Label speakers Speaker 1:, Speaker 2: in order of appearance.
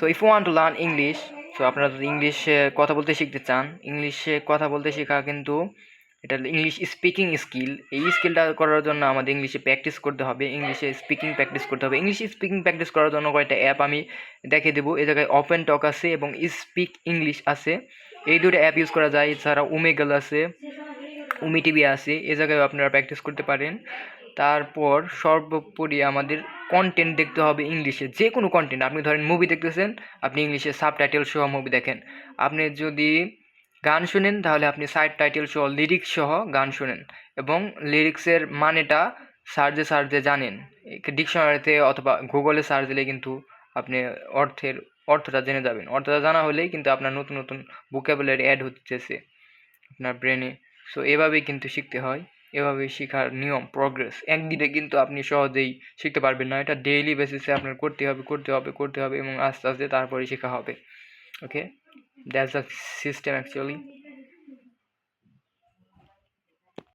Speaker 1: So if you want to learn English, so আপনারা যদি ইংলিশে কথা বলতে শিখতে চান, ইংলিশে কথা বলতে শেখা কিন্তু এটা ইংলিশ স্পিকিং স্কিল। এই স্কিলটা করার জন্য আমাদের ইংলিশে প্র্যাকটিস করতে হবে, ইংলিশে স্পিকিং প্র্যাকটিস করতে হবে। ইংলিশ স্পিকিং প্র্যাকটিস করার জন্য কয়েকটা অ্যাপ আমি দেখিয়ে দেবো। এই জায়গায় ওপেন টক আছে এবং স্পিক ইংলিশ আছে, এই দুটো অ্যাপ ইউজ করা যায়। এছাড়া ওমেগল আছে, উমি টিভি আছে, এই জায়গায় আপনারা প্র্যাকটিস করতে পারেন। তারপর সর্বোপরি আমাদের কন্টেন্ট দেখতে হবে ইংলিশে, যে কোনো কন্টেন্ট। আপনি ধরেন মুভি দেখতেছেন, আপনি ইংলিশে সাবটাইটেল সহ মুভি দেখেন। আপনি যদি গান শুনেন তাহলে আপনি সাবটাইটেল সহ লিরিক্স সহ গান শুনেন এবং লিরিক্সের মানেটা সার্চে জানেন। ডিকশনারিতে অথবা গুগলে সার্চ দিলে কিন্তু আপনি অর্থটা জেনে যাবেন। অর্থটা জানা হলেই কিন্তু আপনার নতুন নতুন ভোকাবুলারি অ্যাড হতেছে আপনার ব্রেনে। সো এভাবেই কিন্তু শিখতে হয়, এভাবেই শেখার নিয়ম, প্রোগ্রেস। একদিনে কিন্তু আপনি সহজেই শিখতে পারবেন না, এটা ডেইলি বেসিসে আপনার করতে হবে এবং আস্তে আস্তে তারপরে শেখা হবে। ওকে, দ্যাটস দ্য সিস্টেম অ্যাকচুয়ালি।